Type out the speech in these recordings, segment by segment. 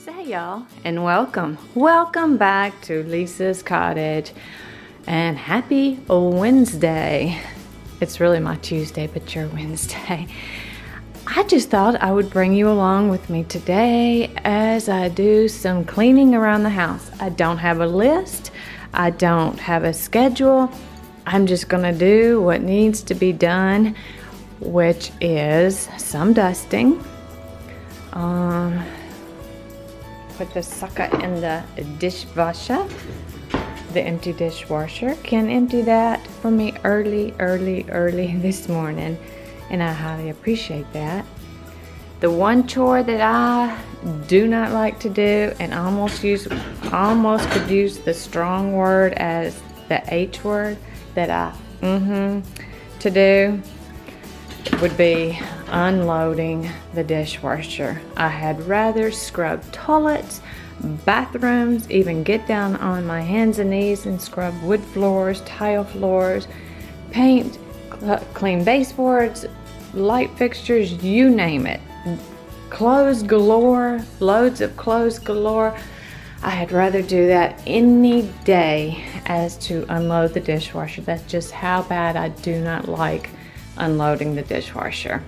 So hey y'all, and welcome back to Leesah's Cottage, and happy Wednesday. It's really my Tuesday, but your Wednesday. I just thought I would bring you along with me today as I do some cleaning around the house. I don't have a list, I don't have a schedule. I'm just gonna do what needs to be done, which is some dusting. Put the sucker in the dishwasher. The empty dishwasher can empty that for me early this morning, and I highly appreciate that. The one chore that I do not like to do, and almost could use the strong word as the H word that to do, would be unloading the dishwasher. I had rather scrub toilets, bathrooms, even get down on my hands and knees and scrub wood floors, tile floors, paint, clean baseboards, light fixtures, you name it. Clothes galore, loads of clothes galore. I had rather do that any day as to unload the dishwasher. That's just how bad I do not like unloading the dishwasher.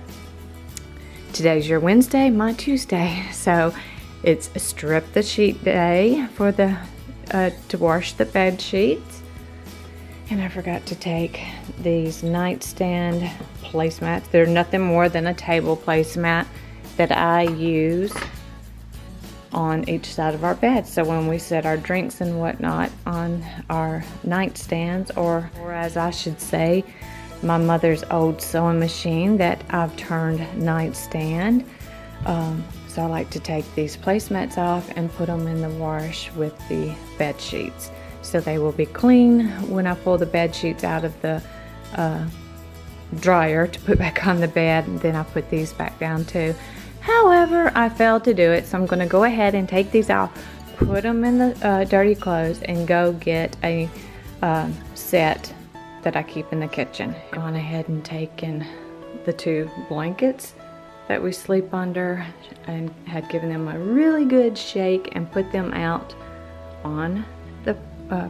Today's your Wednesday, my Tuesday, so it's a strip the sheet day for the to wash the bed sheets. And I forgot to take these nightstand placemats. They're nothing more than a table placemat that I use on each side of our bed. So when we set our drinks and whatnot on our nightstands, or as I should say, my mother's old sewing machine that I've turned nightstand. So I like to take these placemats off and put them in the wash with the bed sheets. So they will be clean when I pull the bed sheets out of the dryer to put back on the bed, and then I put these back down too. However, I failed to do it, so I'm going to go ahead and take these off, put them in the dirty clothes, and go get a set that I keep in the kitchen. Gone ahead and taken the two blankets that we sleep under and had given them a really good shake and put them out on the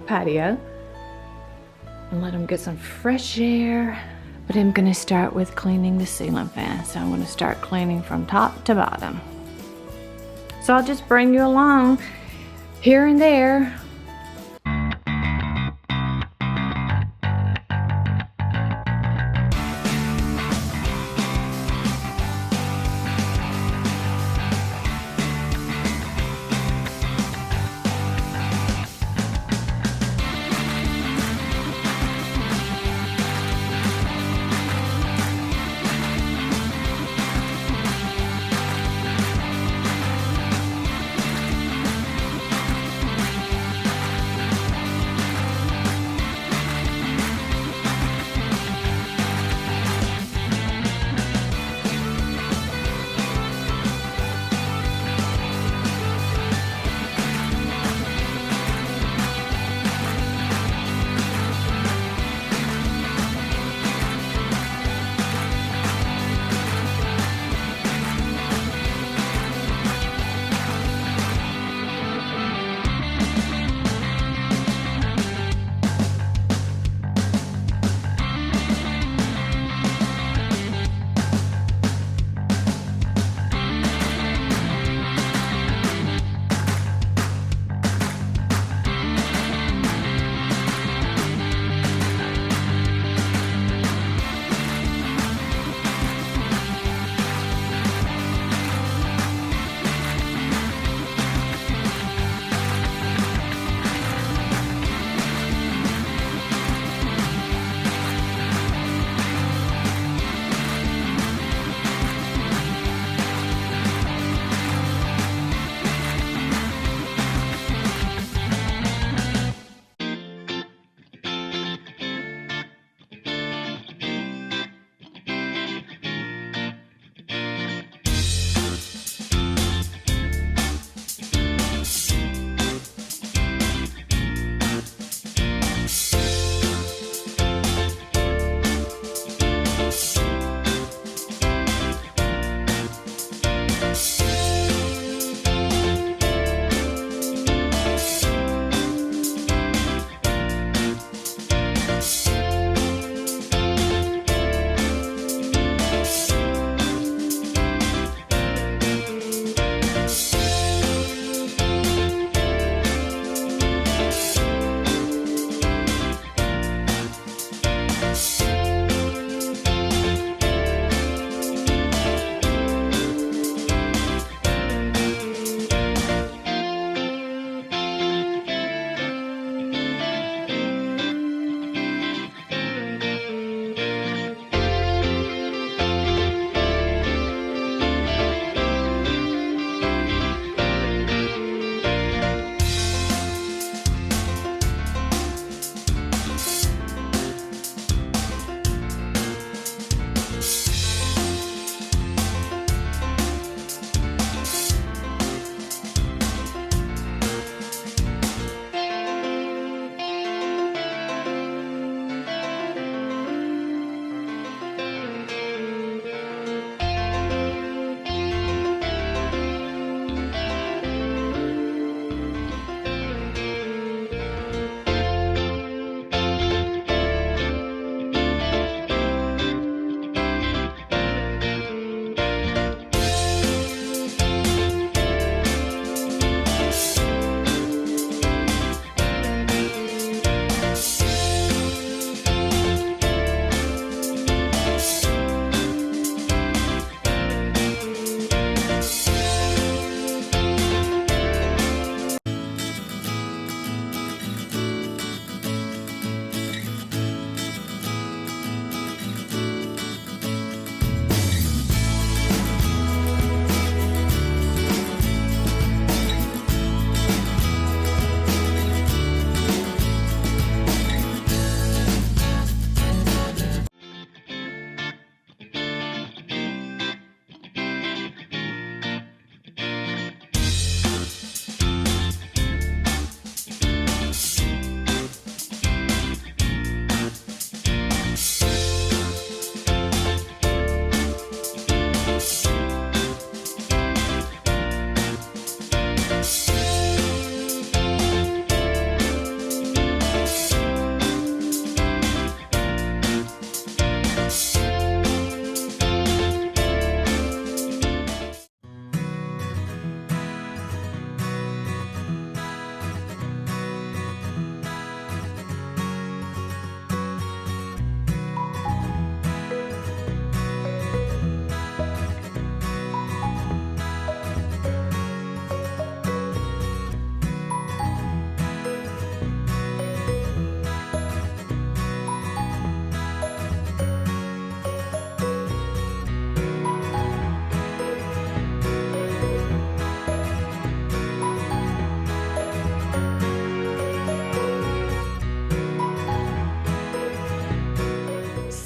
patio and let them get some fresh air. But I'm gonna start with cleaning the ceiling fan. So I'm gonna start cleaning from top to bottom. So I'll just bring you along here and there.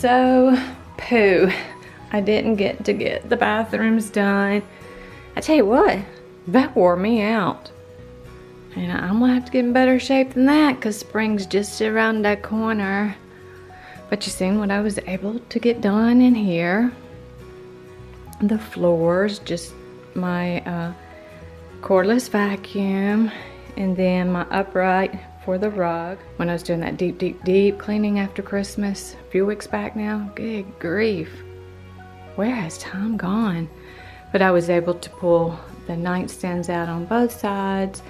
So, poo. I didn't get to get the bathrooms done. I tell you what, that wore me out. And I'm gonna have to get in better shape than that because spring's just around that corner. But you seen what I was able to get done in here. The floors, just my cordless vacuum, and then my upright for the rug. When I was doing that deep cleaning after Christmas, a few weeks back now, good grief. Where has time gone? But I was able to pull the nightstands out on both sides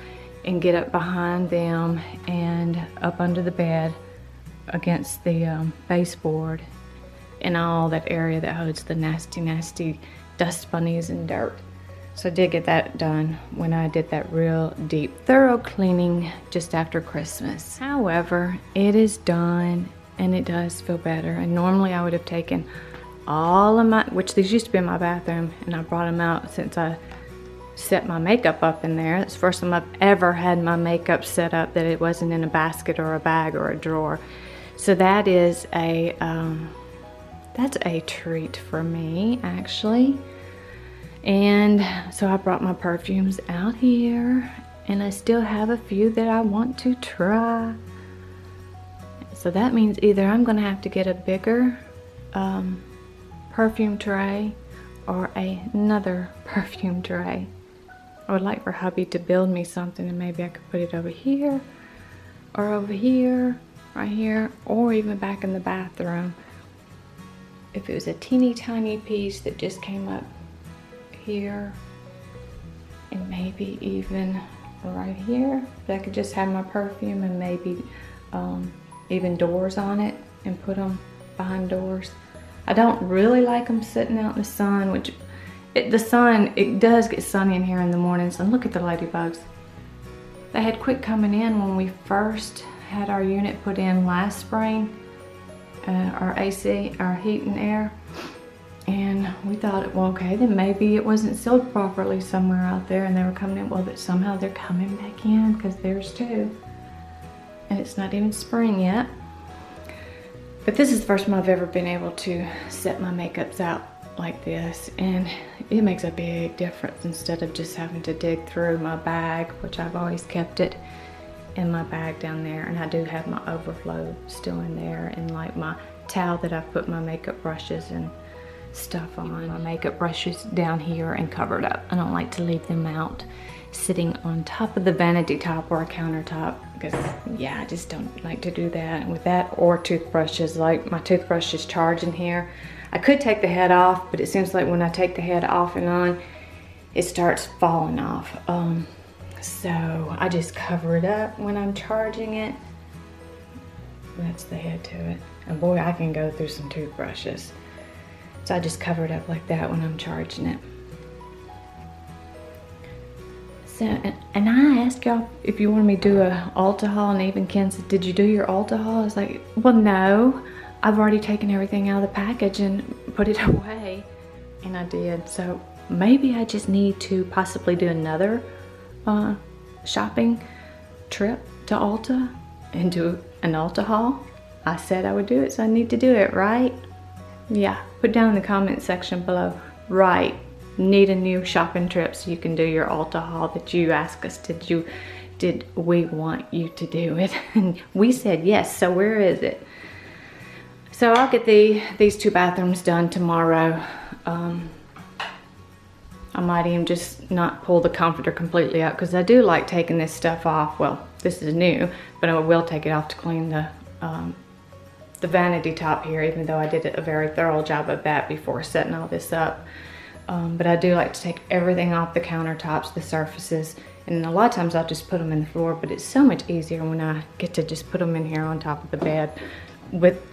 and get up behind them and up under the bed against the baseboard and all that area that holds the nasty dust bunnies and dirt. So I did get that done when I did that real deep, thorough cleaning just after Christmas. However, it is done and it does feel better. And normally I would have taken all of my, which these used to be in my bathroom, and I brought them out since I set my makeup up in there. It's the first time I've ever had my makeup set up that it wasn't in a basket or a bag or a drawer. So that is a, that's a treat for me, actually. And so I brought my perfumes out here, and I still have a few that I want to try. So that means either I'm gonna have to get a bigger perfume tray or another perfume tray. I would like for hubby to build me something, and maybe I could put it over here or over here, right here, or even back in the bathroom. If it was a teeny tiny piece that just came up here and maybe even right here, but I could just have my perfume and maybe even doors on it and put them behind doors. I don't really like them sitting out in the sun, which the sun, it does get sunny in here in the mornings. And look at the ladybugs. They had quit coming in when we first had our unit put in last spring, our AC, our heat and air. And we thought, well, okay, then maybe it wasn't sealed properly somewhere out there and they were coming in. Well, that somehow they're coming back in because there's two. And it's not even spring yet. But this is the first time I've ever been able to set my makeups out like this, and it makes a big difference instead of just having to dig through my bag, which I've always kept it in my bag down there, and I do have my overflow still in there, and like my towel that I've put my makeup brushes and stuff on. My makeup brushes down here and covered up. I don't like to leave them out sitting on top of the vanity top or a countertop because, yeah, I just don't like to do that. With that or toothbrushes, like my toothbrush is charging here. I could take the head off, but it seems like when I take the head off and on, it starts falling off. So I just cover it up when I'm charging it. That's the head to it. And boy, I can go through some toothbrushes. So I just cover it up like that when I'm charging it. So, and I asked y'all if you wanted me to do a Ulta haul, and even Ken said, did you do your Ulta haul? I was like, well, no. I've already taken everything out of the package and put it away. And I did. So maybe I just need to possibly do another shopping trip to Ulta and do an Ulta haul. I said I would do it, so I need to do it, right? Yeah, put down in the comment section below, right, need a new shopping trip so you can do your Ulta haul that you asked us. Did we want you to do it? And we said yes, so where is it? So I'll get these two bathrooms done tomorrow. I might even just not pull the comforter completely out because I do like taking this stuff off. Well, this is new, but I will take it off to clean the vanity top here, even though I did a very thorough job of that before setting all this up. But I do like to take everything off the countertops, the surfaces, and a lot of times I'll just put them in the floor, but it's so much easier when I get to just put them in here on top of the bed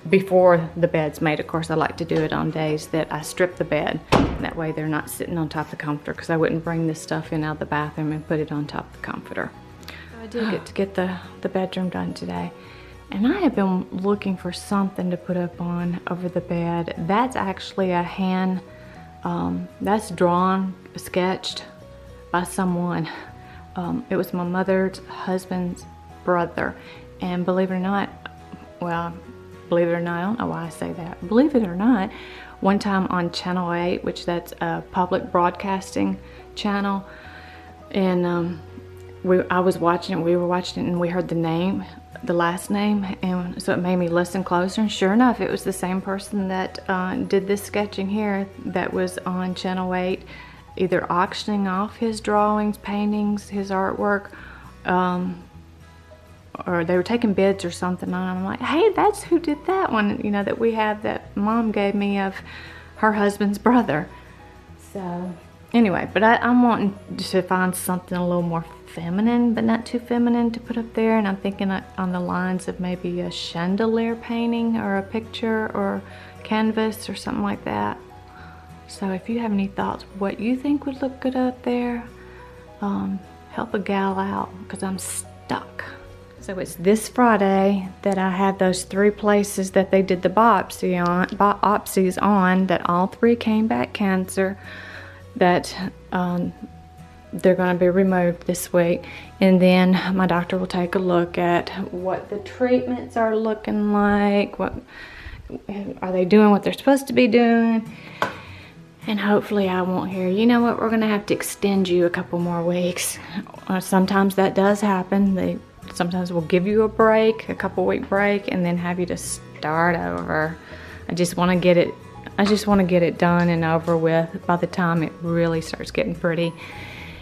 before the bed's made. Of course, I like to do it on days that I strip the bed. That way they're not sitting on top of the comforter, because I wouldn't bring this stuff in out of the bathroom and put it on top of the comforter. So I did get to get the bedroom done today. And I have been looking for something to put up on over the bed. That's actually a hand, that's drawn, sketched by someone. It was my mother's husband's brother. And believe it or not, well, believe it or not, I don't know why I say that. Believe it or not, one time on Channel 8, which that's a public broadcasting channel, and I was watching it, we were watching it, and we heard the name, the last name, and so it made me listen closer, and sure enough, it was the same person that did this sketching here that was on Channel 8, either auctioning off his drawings, paintings, his artwork, or they were taking bids or something, and I'm like, hey, that's who did that one, you know, that we have, that Mom gave me of her husband's brother. So anyway, but I'm wanting to find something a little more feminine, but not too feminine to put up there, and I'm thinking on the lines of maybe a chandelier painting or a picture or canvas or something like that. So if you have any thoughts what you think would look good up there, help a gal out, because I'm stuck. So it's this Friday that I have those 3 places that they did the biopsies on, that all 3 came back cancer, that they're going to be removed this week. And then my doctor will take a look at what the treatments are looking like, what are they doing what they're supposed to be doing, and hopefully I won't hear, you know what, we're going to have to extend you a couple more weeks. Sometimes that does happen. They sometimes will give you a break, a couple-week break, and then have you to start over. I just want to get it done and over with by the time it really starts getting pretty.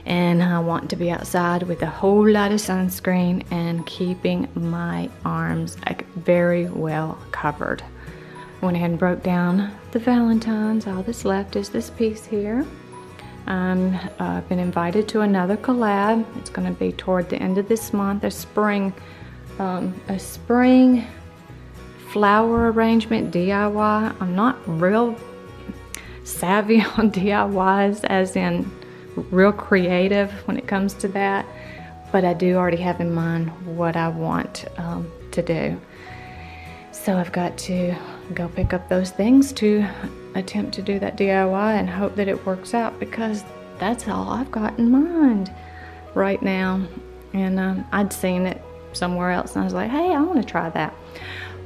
And I want to be outside with a whole lot of sunscreen and keeping my arms very well covered. I went ahead and broke down the Valentines. All that's left is this piece here. I've been invited to another collab. It's going to be toward the end of this month, a spring flower arrangement DIY. I'm not real savvy on DIYs, as in real creative when it comes to that, but I do already have in mind what I want to do. So I've got to go pick up those things to attempt to do that DIY and hope that it works out, because that's all I've got in mind right now. And I'd seen it somewhere else and I was like, hey, I want to try that.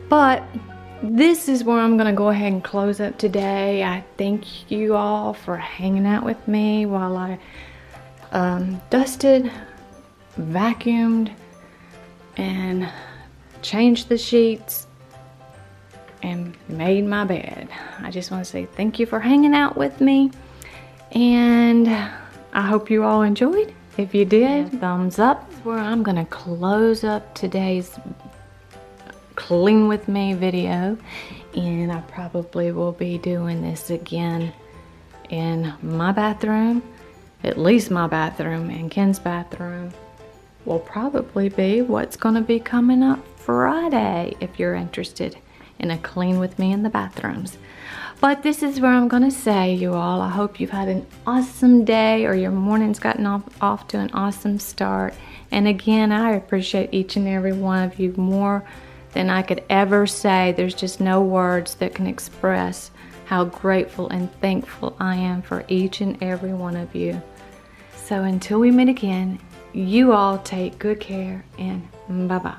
But this is where I'm gonna go ahead and close up today. I thank you all for hanging out with me while I dusted, vacuumed, and changed the sheets and made my bed. I just want to say thank you for hanging out with me, and I hope you all enjoyed. If you did, thumbs up. This is where I'm gonna close up today's clean with me video, and I probably will be doing this again in my bathroom. At least my bathroom, and Ken's bathroom will probably be what's going to be coming up Friday, if you're interested in a clean with me in the bathrooms. But this is where I'm going to say, you all, I hope you've had an awesome day, or your morning's gotten off to an awesome start. And again, I appreciate each and every one of you more than I could ever say. There's just no words that can express how grateful and thankful I am for each and every one of you. So until we meet again, you all take good care, and bye-bye.